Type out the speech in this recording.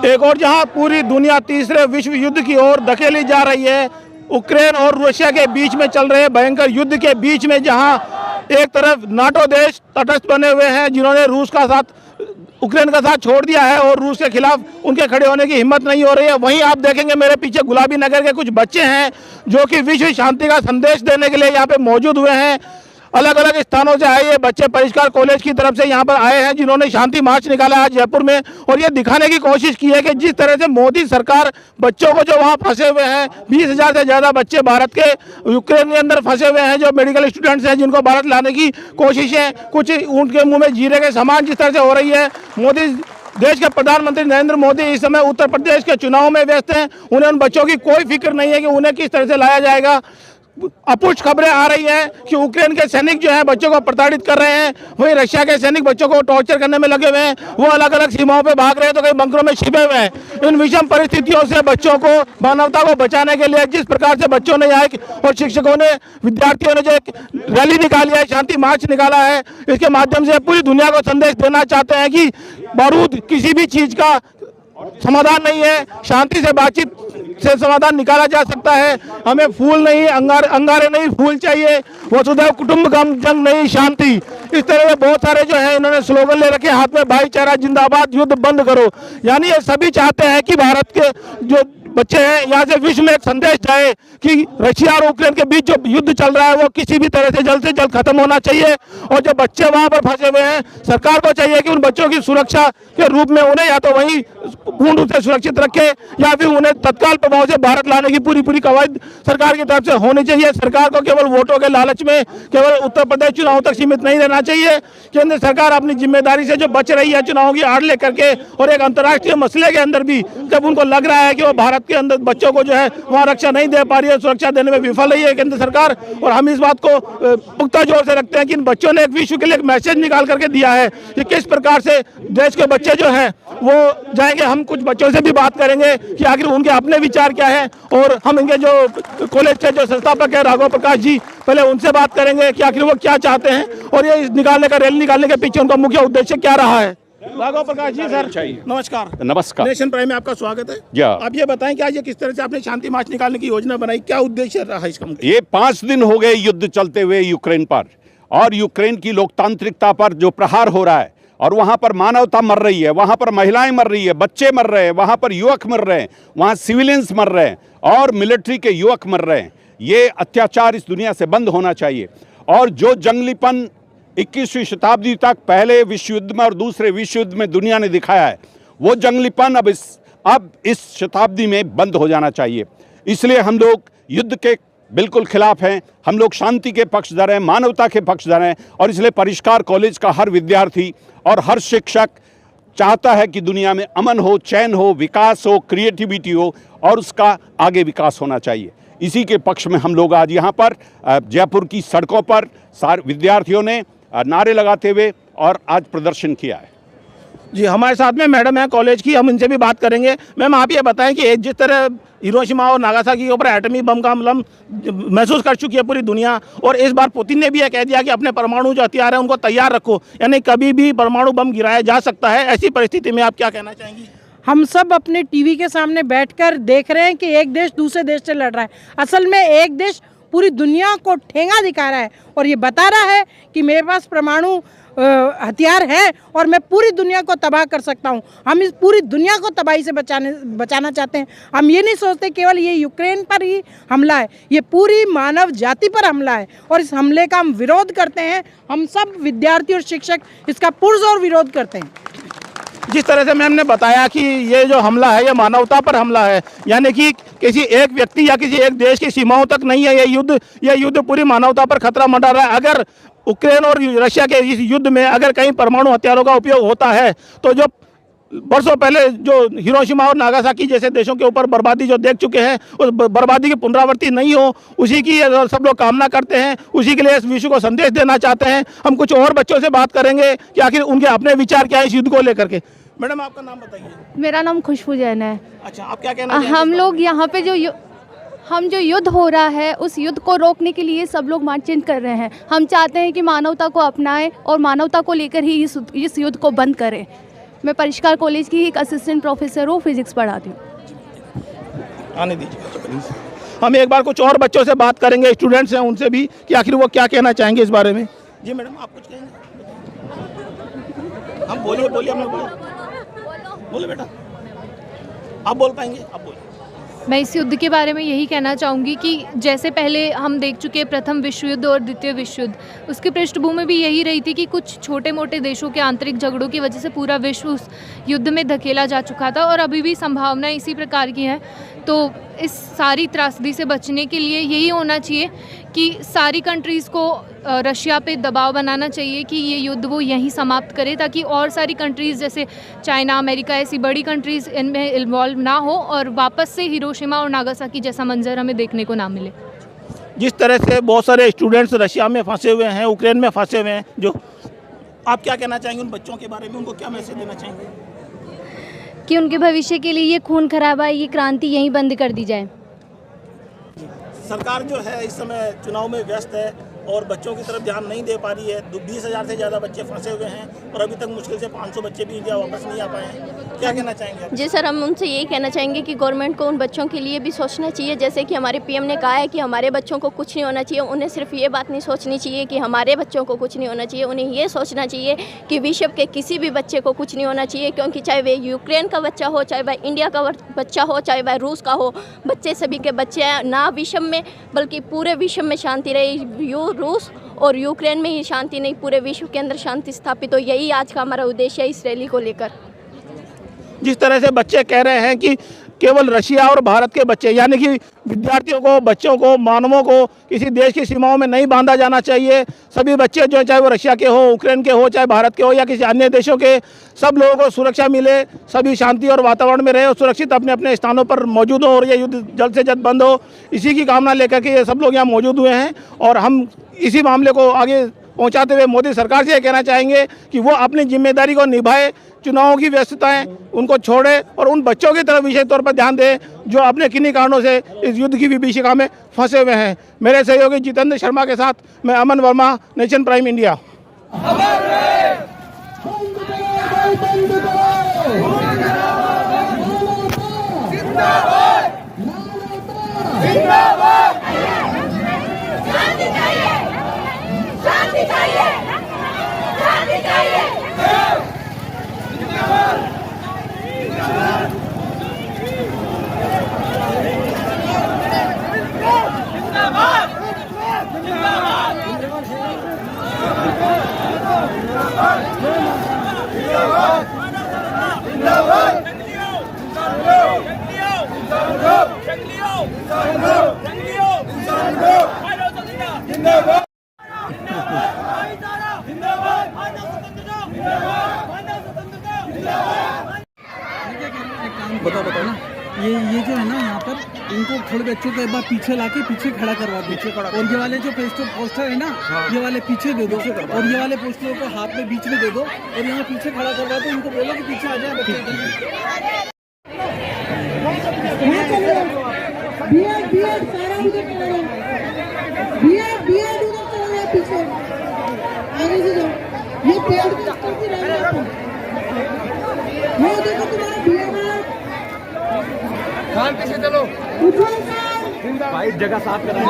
एक और जहां पूरी दुनिया तीसरे विश्व युद्ध की ओर धकेली जा रही है, यूक्रेन और रशिया के बीच में चल रहे भयंकर युद्ध के बीच में जहां एक तरफ नाटो देश तटस्थ बने हुए हैं जिन्होंने रूस का साथ यूक्रेन का साथ छोड़ दिया है और रूस के खिलाफ उनके खड़े होने की हिम्मत नहीं हो रही है, वहीं आप देखेंगे मेरे पीछे गुलाबी नगर के कुछ बच्चे हैं जो कि विश्व शांति का संदेश देने के लिए यहाँ पे मौजूद हुए हैं। अलग अलग स्थानों से आए ये बच्चे परिष्कार कॉलेज की तरफ से यहाँ पर आए हैं जिन्होंने शांति मार्च निकाला आज जयपुर में और ये दिखाने की कोशिश की है कि जिस तरह से मोदी सरकार बच्चों को जो वहाँ फंसे हुए हैं 20,000 से ज़्यादा बच्चे भारत के यूक्रेन के अंदर फंसे हुए हैं जो मेडिकल स्टूडेंट्स हैं जिनको भारत लाने की कोशिशें कुछ उनके मुँह में जीरे के समान जिस तरह से हो रही है। मोदी देश के प्रधानमंत्री नरेंद्र मोदी इस समय उत्तर प्रदेश के चुनाव में व्यस्त हैं, उन्हें उन बच्चों की कोई फिक्र नहीं है कि उन्हें किस तरह से लाया जाएगा। अपुष्ट खबरें आ रही हैं कि यूक्रेन के सैनिक जो हैं बच्चों को प्रताड़ित कर रहे हैं, वहीं रशिया के सैनिक बच्चों को टॉर्चर करने में लगे हुए हैं, वो अलग अलग सीमाओं पे भाग रहे हैं तो कई बंकरों में छिपे हुए हैं। इन विषम परिस्थितियों से बच्चों को मानवता को बचाने के लिए जिस प्रकार से बच्चों ने यहाँ और शिक्षकों ने विद्यार्थियों ने जो एक रैली निकाली है, शांति मार्च निकाला है, इसके माध्यम से पूरी दुनिया को संदेश देना चाहते हैं कि बारूद किसी भी चीज का समाधान नहीं है, शांति से बातचीत से समाधान निकाला जा सकता है। हमें फूल नहीं अंगारे नहीं फूल चाहिए, वसुधैव कुटुंबकम जंग नहीं शांति, इस तरह के बहुत सारे जो है इन्होंने स्लोगन ले रखे हाथ में, भाईचारा जिंदाबाद युद्ध बंद करो। यानी ये सभी चाहते हैं कि भारत के जो बच्चे हैं यहाँ से विश्व में एक संदेश जाए कि रशिया और यूक्रेन के बीच जो युद्ध चल रहा है वो किसी भी तरह से जल्द खत्म होना चाहिए और जो बच्चे वहाँ पर फंसे हुए हैं सरकार को चाहिए कि उन बच्चों की सुरक्षा के रूप में उन्हें या तो वहीं पूर्ण रूप से सुरक्षित रखे या फिर उन्हें तत्काल प्रभाव से भारत लाने की पूरी कवायद सरकार की तरफ से होनी चाहिए। सरकार को केवल वोटों के लालच में केवल उत्तर प्रदेश चुनाव तक सीमित नहीं रहना चाहिए। केंद्र सरकार अपनी जिम्मेदारी से जो बच रही है चुनावों की आड़ लेकर के और एक अंतर्राष्ट्रीय मसले के अंदर भी जब उनको लग रहा है कि वो भारत के अंदर बच्चों को जो है वहाँ रक्षा नहीं दे पा रही है, सुरक्षा देने में विफल रही है केंद्र सरकार, और हम इस बात को पुख्ता जोर से रखते हैं कि इन बच्चों ने एक विश्व के लिए एक मैसेज निकाल करके दिया है कि किस प्रकार से देश के बच्चे जो हैं वो जाएंगे। हम कुछ बच्चों से भी बात करेंगे कि आखिर उनके अपने विचार क्या है और हम इनके जो कॉलेज के जो संस्थापक है राघव प्रकाश जी, पहले उनसे बात करेंगे कि आखिर वो क्या चाहते हैं और ये रैली निकालने के पीछे उनका मुख्य उद्देश्य क्या रहा है। राघव प्रकाश जी सर नमस्कार। नमस्कार। नेशन प्राइम में आपका स्वागत है। आप ये बताएं कि आज ये किस तरह से आपने शांति मार्च निकालने की योजना बनाई, क्या उद्देश्य रहा इसका? ये 5 दिन हो गए युद्ध चलते हुए यूक्रेन पर और यूक्रेन की लोकतांत्रिकता पर जो प्रहार हो रहा है और वहाँ पर मानवता मर रही है, वहाँ पर महिलाएं मर रही है, बच्चे मर रहे हैं, वहाँ पर युवक मर रहे हैं, वहाँ सिविलियंस मर रहे हैं और मिलिट्री के युवक मर रहे हैं। ये अत्याचार इस दुनिया से बंद होना चाहिए और जो जंगलीपन 21वीं शताब्दी तक पहले विश्व युद्ध में और दूसरे विश्व युद्ध में दुनिया ने दिखाया है वो जंगलीपन अब इस शताब्दी में बंद हो जाना चाहिए। इसलिए हम लोग युद्ध के बिल्कुल खिलाफ हैं, हम लोग शांति के पक्षधर हैं, मानवता के पक्षधर हैं और इसलिए परिष्कार कॉलेज का हर विद्यार्थी और हर शिक्षक चाहता है कि दुनिया में अमन हो, चैन हो, विकास हो, क्रिएटिविटी हो और उसका आगे विकास होना चाहिए। इसी के पक्ष में हम लोग आज यहाँ पर जयपुर की सड़कों पर सारे विद्यार्थियों ने नारे लगाते हुए और आज प्रदर्शन किया है। जी हमारे साथ में मैडम है कॉलेज की, हम इनसे भी बात करेंगे। मैम आप ये बताएं कि जिस तरह हिरोशिमा और नागासाकी के ऊपर एटमी बम का हमला महसूस कर चुकी है पूरी दुनिया और इस बार पुतिन ने भी यह कह दिया कि अपने परमाणु जो हथियार है उनको तैयार रखो, यानी कभी भी परमाणु बम गिराया जा सकता है। ऐसी परिस्थिति में आप क्या कहना चाहेंगी? हम सब अपने टीवी के सामने बैठकर देख रहे हैं कि एक देश दूसरे देश से लड़ रहा है। असल में एक देश पूरी दुनिया को ठेंगा दिखा रहा है और ये बता रहा है कि मेरे पास परमाणु हथियार है और मैं पूरी दुनिया को तबाह कर सकता हूँ। हम इस पूरी दुनिया को तबाही से बचाना चाहते हैं। हम ये नहीं सोचते केवल ये यूक्रेन पर ही हमला है, ये पूरी मानव जाति पर हमला है और इस हमले का हम विरोध करते हैं। हम सब विद्यार्थी और शिक्षक इसका पुरजोर विरोध करते हैं। जिस तरह से मैम ने बताया कि ये जो हमला है ये मानवता पर हमला है, यानी कि किसी एक व्यक्ति या किसी एक देश की सीमाओं तक नहीं है। ये युद्ध पूरी मानवता पर खतरा मंडरा रहा है। अगर यूक्रेन और रशिया के इस युद्ध में अगर कहीं परमाणु हथियारों का उपयोग होता है तो जो वर्षों पहले जो हिरोशिमा और नागासाकी जैसे देशों के ऊपर बर्बादी जो देख चुके हैं उस बर्बादी की पुनरावृत्ति नहीं हो, उसी की सब लोग कामना करते हैं, उसी के लिए इस विश्व को संदेश देना चाहते हैं। हम कुछ और बच्चों से बात करेंगे कि आखिर उनके अपने विचार क्या है इस युद्ध को लेकर के। मैडम आपका नाम बताइए। मेरा नाम खुशबू जैन है। अच्छा, आप क्या कहना? हम लोग यहाँ पे जो युद्ध हो रहा है उस युद्ध को रोकने के लिए सब लोग मार्चिंग कर रहे हैं। हम चाहते हैं कि मानवता को अपनाएं और मानवता को लेकर ही इस युद्ध को बंद करें। मैं परिष्कार कॉलेज की एक असिस्टेंट प्रोफेसर हूँ, फिजिक्स पढ़ाती हूँ। आने दीजिए प्लीज। हम एक बार कुछ और बच्चों से बात करेंगे, स्टूडेंट्स हैं उनसे भी, कि आखिर वो क्या कहना चाहेंगे इस बारे में। जी मैडम, आप कुछ कहेंगे? हम बोलिए बोलिए, हम बोले बेटा, आप बोल पाएंगे, आप बोलिए। मैं इस युद्ध के बारे में यही कहना चाहूँगी कि जैसे पहले हम देख चुके हैं प्रथम विश्व युद्ध और द्वितीय विश्व युद्ध, उसकी पृष्ठभूमि भी यही रही थी कि कुछ छोटे मोटे देशों के आंतरिक झगड़ों की वजह से पूरा विश्व उस युद्ध में धकेला जा चुका था और अभी भी संभावनाएं इसी प्रकार की हैं। तो इस सारी त्रासदी से बचने के लिए यही होना चाहिए कि सारी कंट्रीज़ को रशिया पे दबाव बनाना चाहिए कि ये युद्ध वो यहीं समाप्त करे, ताकि और सारी कंट्रीज़ जैसे चाइना, अमेरिका, ऐसी बड़ी कंट्रीज़ इनमें इन्वॉल्व ना हो और वापस से हिरोशिमा और नागासाकी जैसा मंजर हमें देखने को ना मिले। जिस तरह से बहुत सारे स्टूडेंट्स रशिया में फंसे हुए हैं, यूक्रेन में फंसे हुए हैं, जो आप क्या कहना चाहेंगे उन बच्चों के बारे में, उनको क्या मैसेज देना चाहेंगे? कि उनके भविष्य के लिए ये खून खराबा, ये क्रांति यहीं बंद कर दी जाए। सरकार जो है इस समय चुनाव में व्यस्त है और बच्चों की तरफ ध्यान नहीं दे पा रही है। 20,000 से ज़्यादा बच्चे फंसे हुए हैं और अभी तक मुश्किल से 500 बच्चे भी इंडिया वापस नहीं आ पाए हैं। क्या कहना चाहेंगे आप? जी सर, हम उनसे यही कहना चाहेंगे कि गवर्नमेंट को उन बच्चों के लिए भी सोचना चाहिए। जैसे कि हमारे पीएम ने कहा है कि हमारे बच्चों को कुछ नहीं होना चाहिए, उन्हें सिर्फ ये बात नहीं सोचनी चाहिए कि हमारे बच्चों को कुछ नहीं होना चाहिए, उन्हें ये सोचना चाहिए कि विश्व के किसी भी बच्चे को कुछ नहीं होना चाहिए। क्योंकि चाहे वह यूक्रेन का बच्चा हो, चाहे वह इंडिया का बच्चा हो, चाहे वह रूस का हो, बच्चे सभी के बच्चे हैं। ना विश्व में बल्कि पूरे विश्व में शांति रहे। रूस और यूक्रेन में ही शांति नहीं, पूरे विश्व के अंदर शांति स्थापित हो। यही आज का हमारा उद्देश्य है इस रैली को लेकर। जिस तरह से बच्चे कह रहे हैं कि केवल रशिया और भारत के बच्चे, यानी कि विद्यार्थियों को, बच्चों को, मानवों को किसी देश की सीमाओं में नहीं बांधा जाना चाहिए। सभी बच्चे जो चाहे वो रशिया के हो, यूक्रेन के हो, चाहे भारत के हो या किसी अन्य देशों के, सब लोगों को सुरक्षा मिले, सभी शांति और वातावरण में रहे और सुरक्षित अपने अपने स्थानों पर मौजूद हो और ये युद्ध जल्द से जल्द बंद हो। इसी की कामना लेकर के ये सब लोग यहाँ मौजूद हुए हैं और हम इसी मामले को आगे पहुंचाते हुए मोदी सरकार से ये कहना चाहेंगे कि वो अपनी जिम्मेदारी को निभाए, चुनावों की व्यस्तताएं उनको छोड़े और उन बच्चों की तरफ विशेष तौर पर ध्यान दें जो अपने किन्हीं कारणों से इस युद्ध की विभीषिका में फंसे हुए हैं। मेरे सहयोगी जितेंद्र शर्मा के साथ मैं अमन वर्मा, नेशन प्राइम इंडिया। बताओ ना, ये जो है ना यहाँ पर इनको थोड़े बच्चों को एक बार पीछे लाके पीछे खड़ा करवा दो और ये वाले जो पोस्टर है ना, ये वाले पीछे दे दो और ये वाले पोस्टर को हाथ में बीच में दे दो और यहाँ पीछे खड़ा करवा दो। इनको बोलो कि पीछे आ जाए बच्चे। पीछे चलो भाई, जगह साफ करा।